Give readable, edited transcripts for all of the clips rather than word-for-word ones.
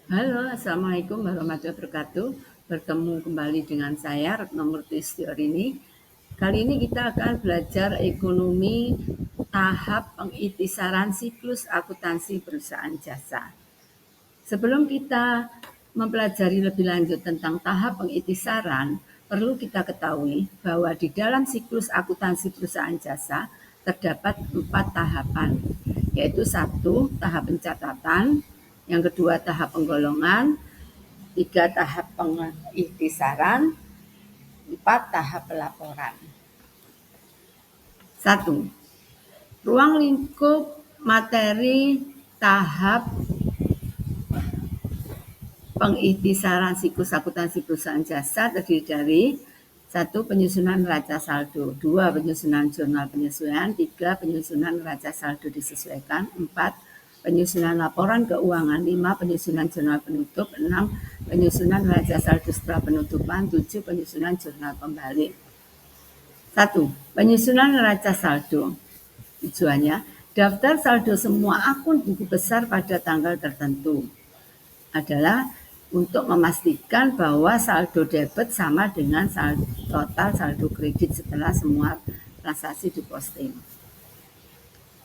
Halo, Assalamualaikum warahmatullahi wabarakatuh. Bertemu kembali dengan saya, Retno Murti ini. Kali ini kita akan belajar ekonomi tahap pengiktisaran siklus akuntansi perusahaan jasa. Sebelum kita mempelajari lebih lanjut tentang tahap pengiktisaran, perlu kita ketahui bahwa di dalam siklus akuntansi perusahaan jasa terdapat 4 tahapan, yaitu 1. Tahap pencatatan, yang kedua tahap penggolongan, 3 tahap pengiktisaran, 4 tahap pelaporan. 1. Ruang lingkup materi tahap pengiktisaran siklus akuntansi perusahaan jasa terdiri dari 1. Penyusunan neraca saldo, 2. Penyusunan jurnal penyesuaian, 3. Penyusunan neraca saldo disesuaikan, 4. Penyusunan laporan keuangan, 5. Penyusunan jurnal penutup, 6. Penyusunan neraca saldo setelah penutupan, 7. Penyusunan jurnal pembalik. 1. Penyusunan neraca saldo. Tujuannya, daftar saldo semua akun buku besar pada tanggal tertentu adalah untuk memastikan bahwa saldo debit sama dengan total saldo kredit setelah semua transaksi diposting.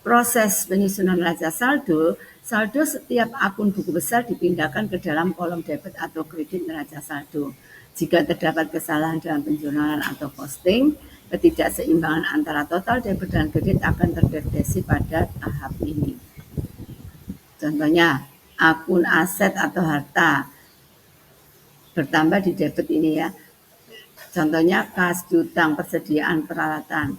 Proses penyusunan neraca saldo setiap akun buku besar dipindahkan ke dalam kolom debit atau kredit neraca saldo. Jika terdapat kesalahan dalam penjurnalan atau posting, ketidakseimbangan antara total debit dan kredit akan terdeteksi pada tahap ini. Contohnya, akun aset atau harta bertambah di debit ini ya. Contohnya kas, hutang, persediaan peralatan,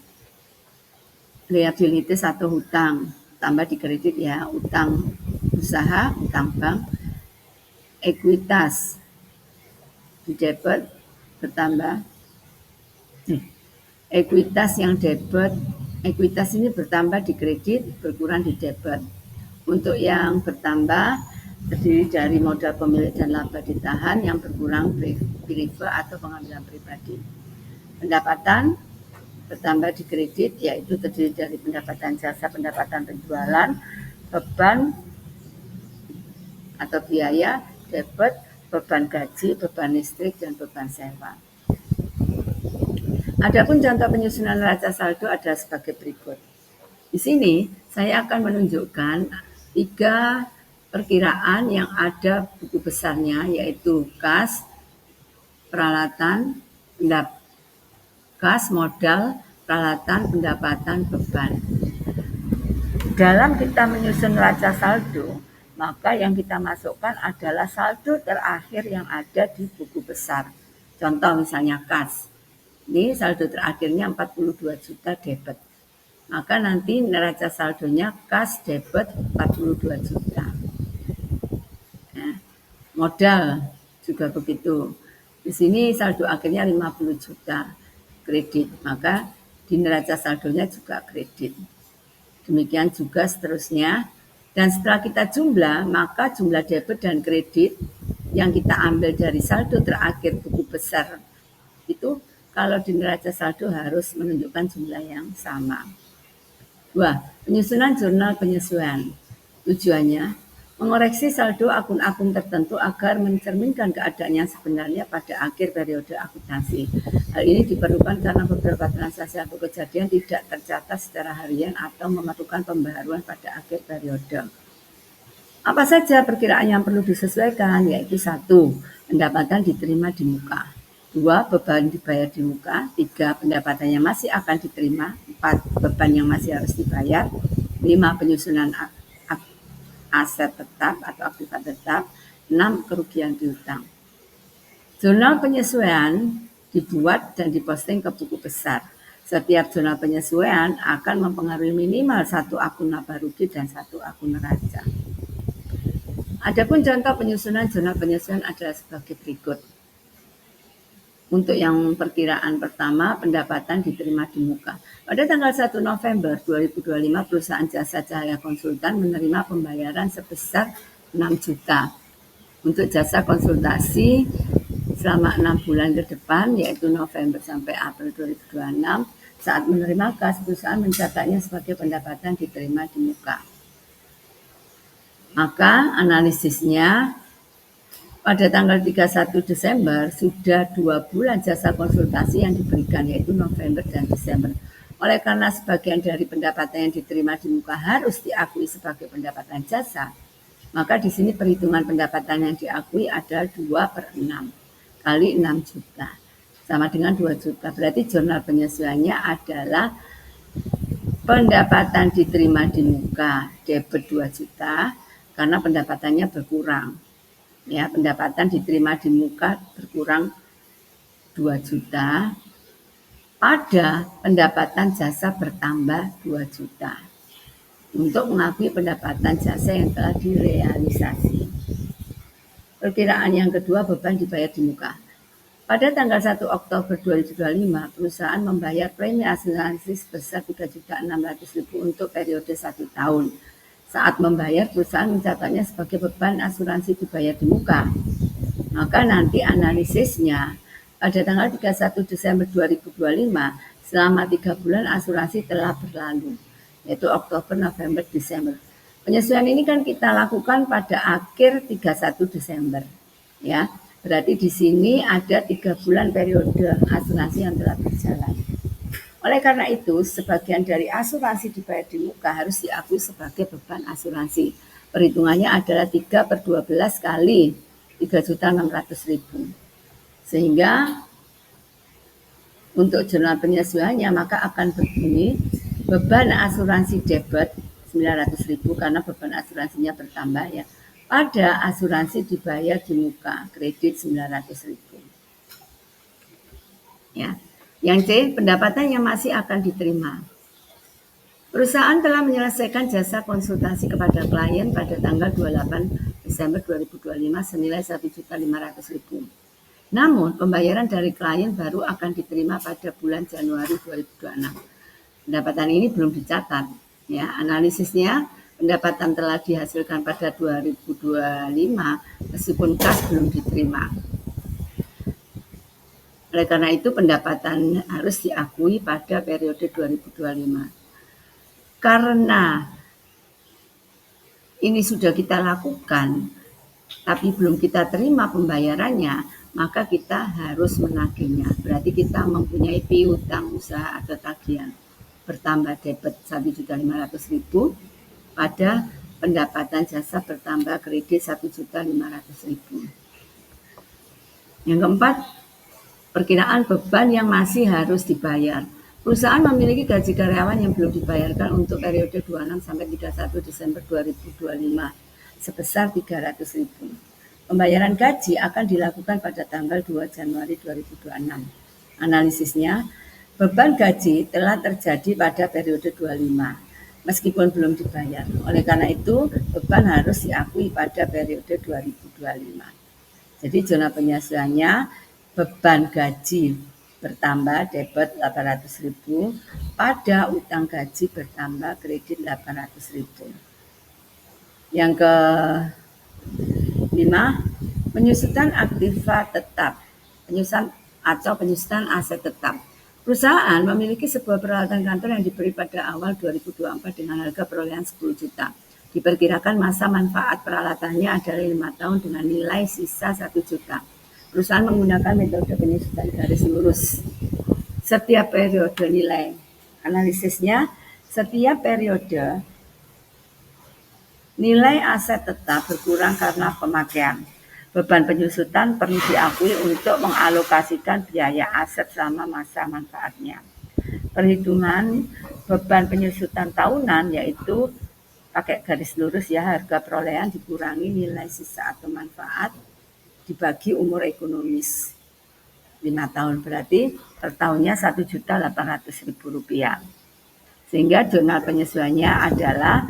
liabilities atau hutang, tambah di kredit ya, utang usaha, utang bank, ekuitas di debit bertambah. Ekuitas yang debit, ekuitas ini bertambah di kredit, berkurang di debit. Untuk yang bertambah terdiri dari modal pemilik dan laba ditahan, yang berkurang prefer atau pengambilan pribadi. Pendapatan bertambah di kredit, yaitu terdiri dari pendapatan jasa, pendapatan penjualan, beban atau biaya, debit, beban gaji, beban listrik, dan beban sewa. Adapun contoh penyusunan neraca saldo adalah sebagai berikut. Di sini saya akan menunjukkan 3 perkiraan yang ada buku besarnya, yaitu kas, peralatan, kas, modal, peralatan, pendapatan, beban. Dalam kita menyusun neraca saldo, maka yang kita masukkan adalah saldo terakhir yang ada di buku besar. Contoh misalnya kas. Ini saldo terakhirnya 42 juta debit. Maka nanti neraca saldonya kas debit 42 juta. Nah, modal juga begitu. Di sini saldo akhirnya 50 juta kredit, maka di neraca saldonya juga kredit. Demikian juga seterusnya. Dan setelah kita jumlah, maka jumlah debit dan kredit yang kita ambil dari saldo terakhir buku besar itu kalau di neraca saldo harus menunjukkan jumlah yang sama. 2. Penyusunan jurnal penyesuaian. Tujuannya, mengoreksi saldo akun-akun tertentu agar mencerminkan keadaan yang sebenarnya pada akhir periode akuntansi. Hal ini diperlukan karena beberapa transaksi atau kejadian tidak tercatat secara harian atau memerlukan pembaharuan pada akhir periode. Apa saja perkiraan yang perlu disesuaikan? Yaitu 1. Pendapatan diterima di muka. 2. Beban dibayar di muka. 3. Pendapatan yang masih akan diterima. 4. Beban yang masih harus dibayar. 5. Penyusunan aset tetap atau aktiva tetap. 6. Kerugian piutang. Jurnal penyesuaian dibuat dan diposting ke buku besar. Setiap jurnal penyesuaian akan mempengaruhi minimal 1 akun laba rugi dan 1 akun neraca. Adapun contoh penyusunan jurnal penyesuaian adalah sebagai berikut. Untuk yang perkiraan pertama, pendapatan diterima di muka. Pada tanggal 1 November 2025, perusahaan jasa cahaya konsultan menerima pembayaran sebesar 6 juta untuk jasa konsultasi selama 6 bulan ke depan, yaitu November sampai April 2026. Saat menerima kas, perusahaan mencatatnya sebagai pendapatan diterima di muka. Maka analisisnya Pada tanggal 31 Desember sudah 2 bulan jasa konsultasi yang diberikan, yaitu November dan Desember. Oleh karena sebagian dari pendapatan yang diterima di muka harus diakui sebagai pendapatan jasa, maka di sini perhitungan pendapatan yang diakui adalah 2/6 kali 6 juta. Sama dengan 2 juta. Berarti jurnal penyesuaiannya adalah pendapatan diterima di muka debit 2 juta karena pendapatannya berkurang. Ya, pendapatan diterima di muka berkurang 2 juta pada pendapatan jasa bertambah 2 juta untuk mengakui pendapatan jasa yang telah direalisasi. Perkiraan yang kedua, beban dibayar di muka. Pada tanggal 1 Oktober 2025, perusahaan membayar premi asuransi sebesar 3.600.000 untuk periode 1 tahun. Saat membayar, perusahaan mencatatnya sebagai beban asuransi dibayar di muka. Maka nanti analisisnya pada tanggal 31 Desember 2025, selama 3 bulan asuransi telah berlalu, yaitu Oktober, November, Desember. Penyesuaian ini kan kita lakukan pada akhir 31 Desember. Ya, berarti di sini ada 3 bulan periode asuransi yang telah berjalan. Oleh karena itu, sebagian dari asuransi dibayar di muka harus diakui sebagai beban asuransi. Perhitungannya adalah 3/12 kali 3.600.000. Sehingga untuk jurnal penyesuaiannya maka akan begini, beban asuransi debit 900.000 karena beban asuransinya bertambah ya. Pada asuransi dibayar di muka kredit 900.000. Ya. Yang C, pendapatan yang masih akan diterima. Perusahaan telah menyelesaikan jasa konsultasi kepada klien pada tanggal 28 Desember 2025 senilai 1.500.000. Namun, pembayaran dari klien baru akan diterima pada bulan Januari 2026. Pendapatan ini belum dicatat. Ya, analisisnya pendapatan telah dihasilkan pada 2025 meskipun kas belum diterima. Oleh karena itu, pendapatan harus diakui pada periode 2025. Karena ini sudah kita lakukan, tapi belum kita terima pembayarannya, maka kita harus menagihnya. Berarti kita mempunyai piutang usaha atau tagihan bertambah debit 1.500.000 pada pendapatan jasa bertambah kredit 1.500.000. Yang keempat, perkiraan beban yang masih harus dibayar. Perusahaan memiliki gaji karyawan yang belum dibayarkan untuk periode 26 sampai 31 Desember 2025 sebesar 300.000. Pembayaran gaji akan dilakukan pada tanggal 2 Januari 2026. Analisisnya, beban gaji telah terjadi pada periode 25 meskipun belum dibayar. Oleh karena itu, beban harus diakui pada periode 2025. Jadi zona penyesuaiannya beban gaji bertambah debit 800.000 pada utang gaji bertambah kredit 800.000. Yang kelima, penyusutan aktiva tetap, penyusutan aset tetap. Perusahaan memiliki sebuah peralatan kantor yang diberi pada awal 2024 dengan harga perolehan 10 juta. Diperkirakan masa manfaat peralatannya adalah 5 tahun dengan nilai sisa 1 juta. Perusahaan menggunakan metode penyusutan garis lurus. Setiap periode nilai analisisnya, setiap periode nilai aset tetap berkurang karena pemakaian. Beban penyusutan perlu diakui untuk mengalokasikan biaya aset selama masa manfaatnya. Perhitungan beban penyusutan tahunan yaitu pakai garis lurus ya, harga perolehan dikurangi nilai sisa atau manfaat dibagi umur ekonomis 5 tahun, berarti per tahunnya Rp1.800.000. Sehingga jurnal penyesuaiannya adalah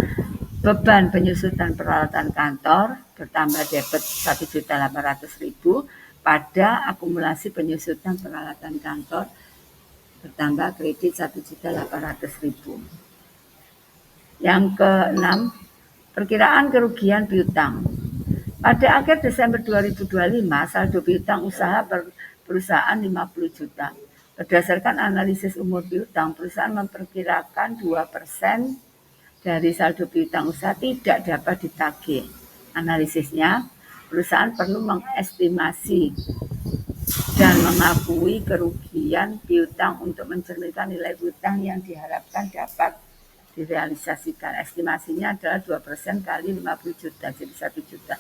beban penyusutan peralatan kantor bertambah debit 1.800.000 pada akumulasi penyusutan peralatan kantor bertambah kredit 1.800.000. Yang keenam, perkiraan kerugian piutang. Pada akhir Desember 2025, saldo piutang usaha perusahaan 50 juta. Berdasarkan analisis umur piutang, perusahaan memperkirakan 2% dari saldo piutang usaha tidak dapat ditagih. Analisisnya, perusahaan perlu mengestimasi dan mengakui kerugian piutang untuk mencerminkan nilai hutang yang diharapkan dapat direalisasikan. Estimasinya adalah 2% kali 50 juta, jadi 1 juta.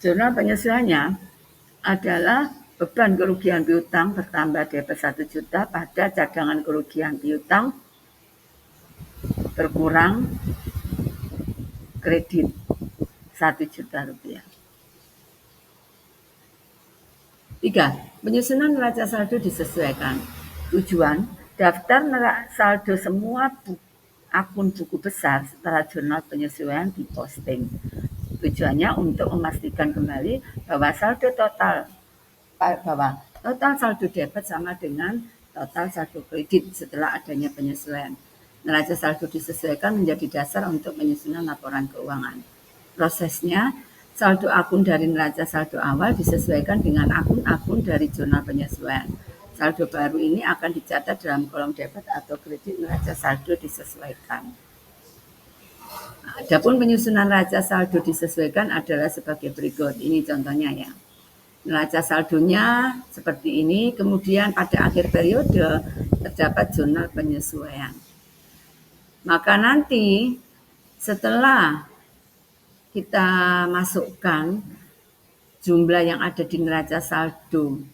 Jurnal penyesuaiannya adalah beban kerugian piutang bertambah debit 1 juta pada cadangan kerugian piutang berkurang kredit 1 juta rupiah. 3. Penyusunan neraca saldo disesuaikan. Tujuan, daftar saldo semua akun buku besar setelah jurnal penyesuaian diposting. Tujuannya untuk memastikan kembali bahwa total saldo debit sama dengan total saldo kredit setelah adanya penyesuaian. Neraca saldo disesuaikan menjadi dasar untuk penyusunan laporan keuangan. Prosesnya, saldo akun dari neraca saldo awal disesuaikan dengan akun-akun dari jurnal penyesuaian. Saldo baru ini akan dicatat dalam kolom debit atau kredit neraca saldo disesuaikan. Adapun penyusunan neraca saldo disesuaikan adalah sebagai berikut. Ini contohnya ya. Neraca saldonya seperti ini, kemudian pada akhir periode terdapat jurnal penyesuaian. Maka nanti setelah kita masukkan jumlah yang ada di neraca saldo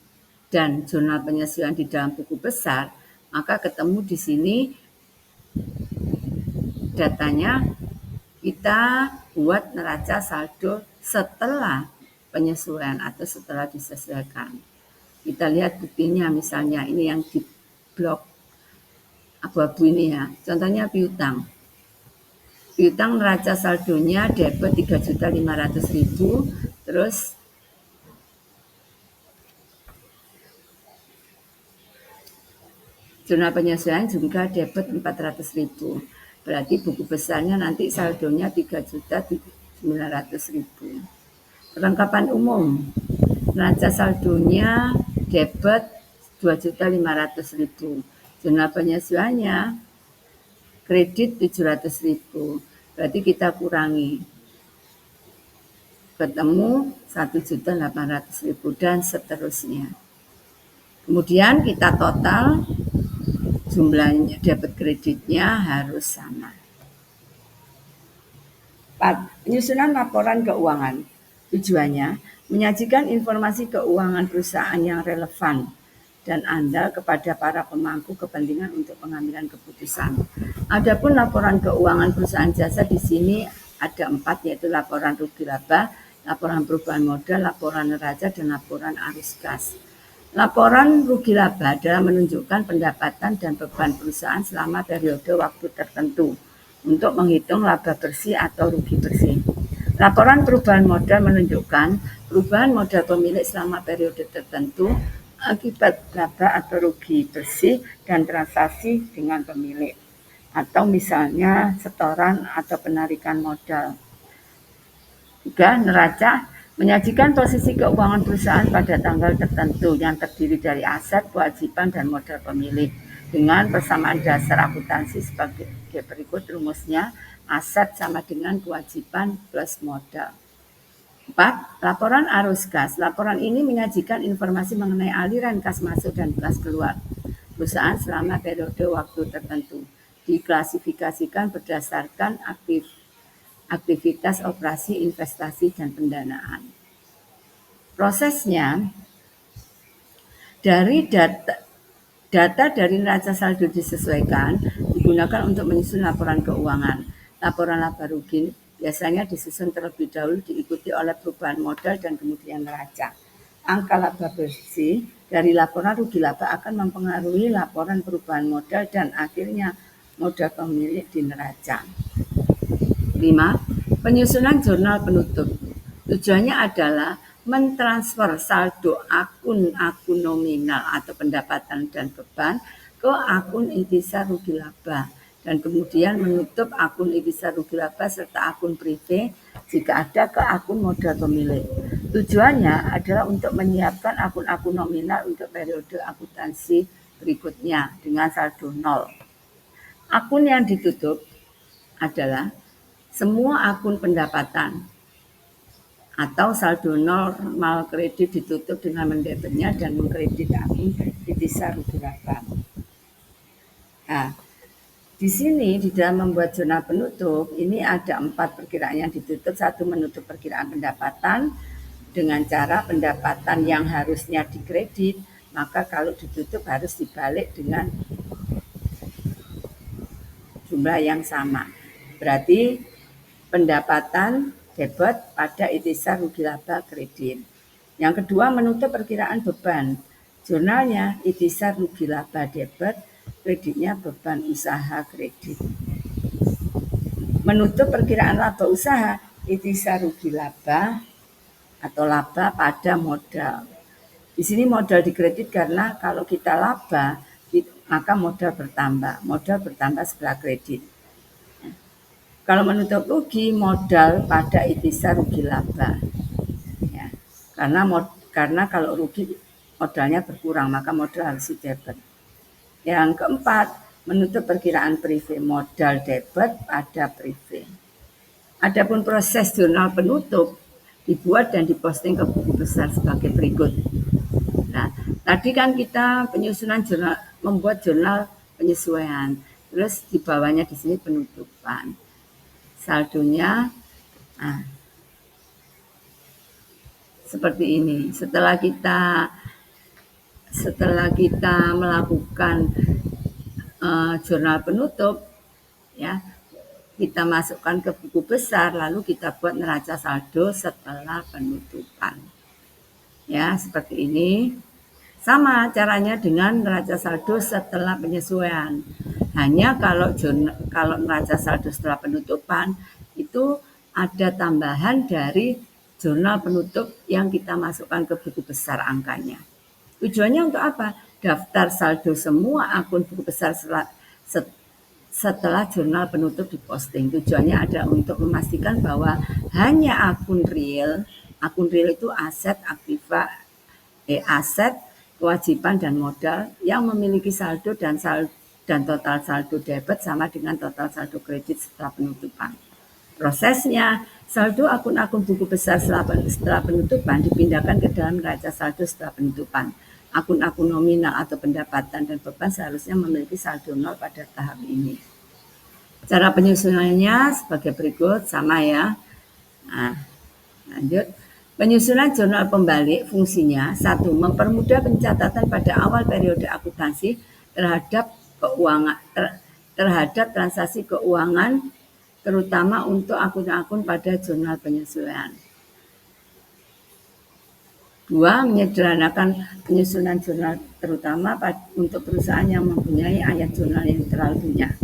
dan jurnal penyesuaian di dalam buku besar, maka ketemu di sini datanya kita buat neraca saldo setelah penyesuaian atau setelah disesuaikan. Kita lihat buktinya, misalnya ini yang di blok abu-abu ini ya, contohnya piutang. Piutang neraca saldonya debit 3.500.000, terus jurnal penyesuaian juga debit 400.000. Berarti buku besarnya nanti saldonya 3.900.000. Perlengkapan umum, neraca saldonya debit 2.500.000. Jurnal penyesuaiannya kredit 700.000. Berarti kita kurangi. Ketemu 1.800.000 dan seterusnya. Kemudian kita total jumlahnya debit kreditnya harus sama. 4. Penyusunan laporan keuangan. Tujuannya menyajikan informasi keuangan perusahaan yang relevan dan andal kepada para pemangku kepentingan untuk pengambilan keputusan. Adapun laporan keuangan perusahaan jasa di sini ada 4, yaitu laporan rugi laba, laporan perubahan modal, laporan neraca, dan laporan arus kas. Laporan rugi laba adalah menunjukkan pendapatan dan beban perusahaan selama periode waktu tertentu untuk menghitung laba bersih atau rugi bersih. Laporan perubahan modal menunjukkan perubahan modal pemilik selama periode tertentu akibat laba atau rugi bersih dan transaksi dengan pemilik, atau misalnya setoran atau penarikan modal. Juga neraca menyajikan posisi keuangan perusahaan pada tanggal tertentu yang terdiri dari aset, kewajiban, dan modal pemilik dengan persamaan dasar akuntansi sebagai berikut rumusnya. Aset sama dengan kewajiban plus modal. 4. Laporan arus kas. Laporan ini menyajikan informasi mengenai aliran kas masuk dan kas keluar perusahaan selama periode waktu tertentu. Diklasifikasikan berdasarkan aktivitas operasi, investasi, dan pendanaan. Prosesnya, dari data dari neraca saldo disesuaikan digunakan untuk menyusun laporan keuangan. Laporan laba rugi biasanya disusun terlebih dahulu diikuti oleh perubahan modal dan kemudian neraca. Angka laba bersih dari laporan rugi laba akan mempengaruhi laporan perubahan modal dan akhirnya modal pemilik di neraca. 5. Penyusunan jurnal penutup. Tujuannya adalah mentransfer saldo akun-akun nominal atau pendapatan dan beban ke akun intisar rugi laba dan kemudian menutup akun ikhtisar rugi laba serta akun privé jika ada ke akun modal pemilik. Tujuannya adalah untuk menyiapkan akun-akun nominal untuk periode akuntansi berikutnya dengan saldo nol. Akun yang ditutup adalah semua akun pendapatan atau saldo normal kredit ditutup dengan mendebitnya dan mengkredit akun ikhtisar rugi laba. Nah, di sini di dalam membuat jurnal penutup ini ada 4 perkiraan yang ditutup. 1, menutup perkiraan pendapatan dengan cara pendapatan yang harusnya dikredit, maka kalau ditutup harus dibalik dengan jumlah yang sama. Berarti pendapatan debit pada ikhtisar rugi laba kredit. Yang kedua, menutup perkiraan beban. Jurnalnya ikhtisar rugi laba debit, kreditnya beban usaha kredit. Menutup perkiraan laba usaha, ikhtisar rugi laba atau laba pada modal. Di sini modal dikredit karena kalau kita laba, maka modal bertambah setelah kredit. Kalau menutup rugi, modal pada ikhtisar rugi laba. Ya, karena kalau rugi modalnya berkurang, maka modal harus debit. Yang keempat, menutup perkiraan privé, modal debit pada privé. Adapun proses jurnal penutup dibuat dan diposting ke buku besar sebagai berikut. Nah, tadi kan kita penyusunan jurnal, membuat jurnal penyesuaian, terus di bawahnya di sini penutupan. Saldonya seperti ini. Setelah kita melakukan jurnal penutup, ya, kita masukkan ke buku besar, lalu kita buat neraca saldo setelah penutupan. Ya, seperti ini. Sama caranya dengan neraca saldo setelah penyesuaian. Hanya kalau neraca saldo setelah penutupan itu ada tambahan dari jurnal penutup yang kita masukkan ke buku besar angkanya. Tujuannya untuk apa? Daftar saldo semua akun buku besar setelah jurnal penutup diposting. Tujuannya adalah untuk memastikan bahwa hanya akun real itu aset, aktiva, aset, kewajiban dan modal yang memiliki saldo dan total saldo debit sama dengan total saldo kredit setelah penutupan. Prosesnya, saldo akun-akun buku besar setelah penutupan dipindahkan ke dalam neraca saldo setelah penutupan. Akun-akun nominal atau pendapatan dan beban seharusnya memiliki saldo nol pada tahap ini. Cara penyusunannya sebagai berikut, sama ya. Nah, lanjut. Penyusunan jurnal pembalik fungsinya 1. Mempermudah pencatatan pada awal periode akuntansi terhadap transaksi keuangan, terutama untuk akun-akun pada jurnal penyesuaian. 2. Menyederhanakan penyusunan jurnal terutama untuk perusahaan yang mempunyai ayat jurnal yang terlalu banyak.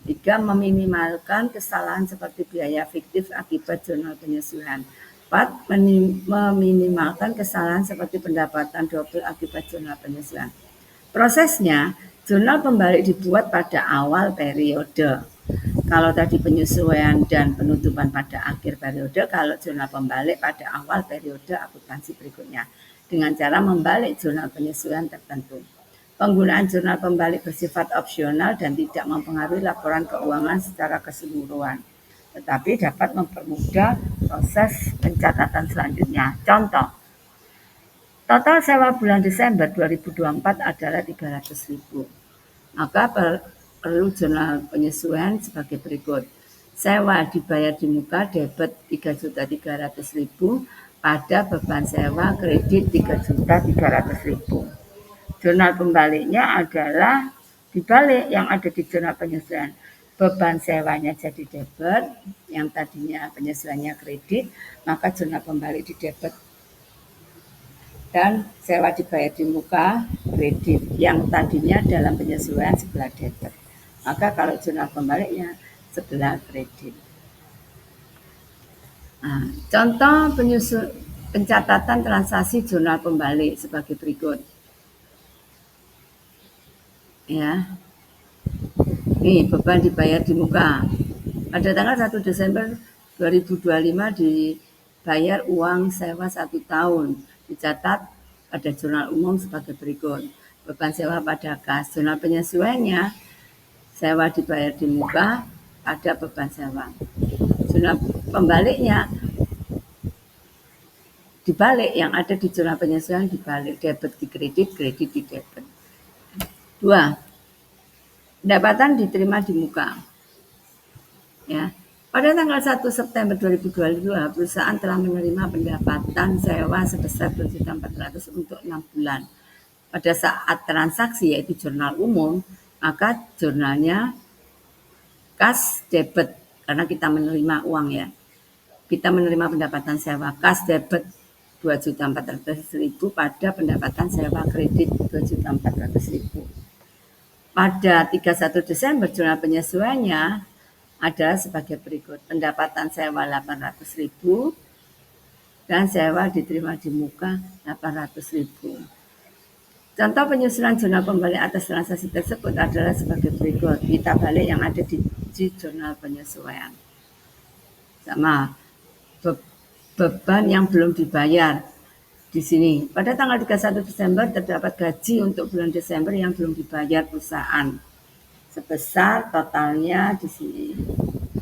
3. Meminimalkan kesalahan seperti biaya fiktif akibat jurnal penyesuaian. 4. Meminimalkan kesalahan seperti pendapatan double akibat jurnal penyesuaian. Prosesnya, jurnal pembalik dibuat pada awal periode. Kalau tadi penyesuaian dan penutupan pada akhir periode, kalau jurnal pembalik pada awal periode akuntansi berikutnya dengan cara membalik jurnal penyesuaian tertentu. Penggunaan jurnal pembalik bersifat opsional dan tidak mempengaruhi laporan keuangan secara keseluruhan, tetapi dapat mempermudah proses pencatatan selanjutnya. Contoh, total sewa bulan Desember 2024 adalah 300.000. Maka perlu jurnal penyesuaian sebagai berikut. Sewa dibayar di muka debit 3.300.000 pada beban sewa kredit 3.300.000. Jurnal pembaliknya adalah dibalik yang ada di jurnal penyesuaian. Beban sewanya jadi debit, yang tadinya penyesuaiannya kredit, maka jurnal pembalik di debit. Dan sewa dibayar di muka kredit, yang tadinya dalam penyesuaian sebelah debit. Maka kalau jurnal pembaliknya sebelah kredit. Nah, contoh pencatatan transaksi jurnal pembalik sebagai berikut. Ya. Nih, beban dibayar di muka. Pada tanggal 1 Desember 2025 dibayar uang sewa 1 tahun. Dicatat pada jurnal umum sebagai berikut. Beban sewa pada kas. Jurnal penyesuaiannya, sewa dibayar di muka, ada beban sewa. Jurnal pembaliknya, dibalik, yang ada di jurnal penyesuaian dibalik, debit di kredit, kredit di debit. 2. Pendapatan diterima di muka. Ya. Pada tanggal 1 September 2022, perusahaan telah menerima pendapatan sewa sebesar 2.400.000 untuk 6 bulan. Pada saat transaksi, yaitu jurnal umum, maka jurnalnya kas debit, karena kita menerima uang ya. Kita menerima pendapatan sewa kas debit 2.400.000 pada pendapatan sewa kredit 2.400.000. Pada 31 Desember jurnal penyesuaiannya adalah sebagai berikut. Pendapatan sewa 800.000 dan sewa diterima di muka 800.000. Contoh penyusunan jurnal pembalik atas transaksi tersebut adalah sebagai berikut. Kita balik yang ada di jurnal penyesuaian. Sama beban yang belum dibayar di sini. Pada tanggal 31 Desember terdapat gaji untuk bulan Desember yang belum dibayar perusahaan. Sebesar totalnya di sini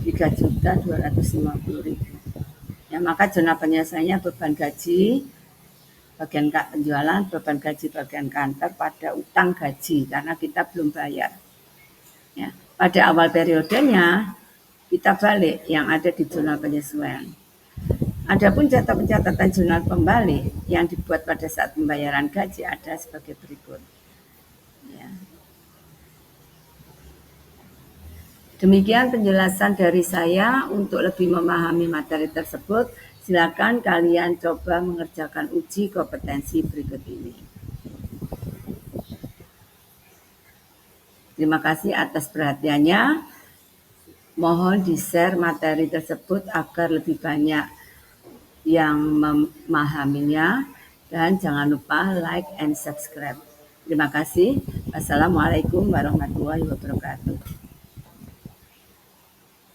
3.250.000. Ya, maka jurnal penyelesaiannya beban gaji bagian penjualan, beban gaji bagian kantor pada utang gaji karena kita belum bayar. Ya, pada awal periodenya kita balik yang ada di jurnal penyesuaian. Adapun pencatatan jurnal pembalik yang dibuat pada saat pembayaran gaji ada sebagai berikut. Ya. Demikian penjelasan dari saya. Untuk lebih memahami materi tersebut, silakan kalian coba mengerjakan uji kompetensi berikut ini. Terima kasih atas perhatiannya. Mohon di-share materi tersebut agar lebih banyak yang memahaminya, dan jangan lupa like and subscribe. Terima kasih. Wassalamualaikum warahmatullahi wabarakatuh.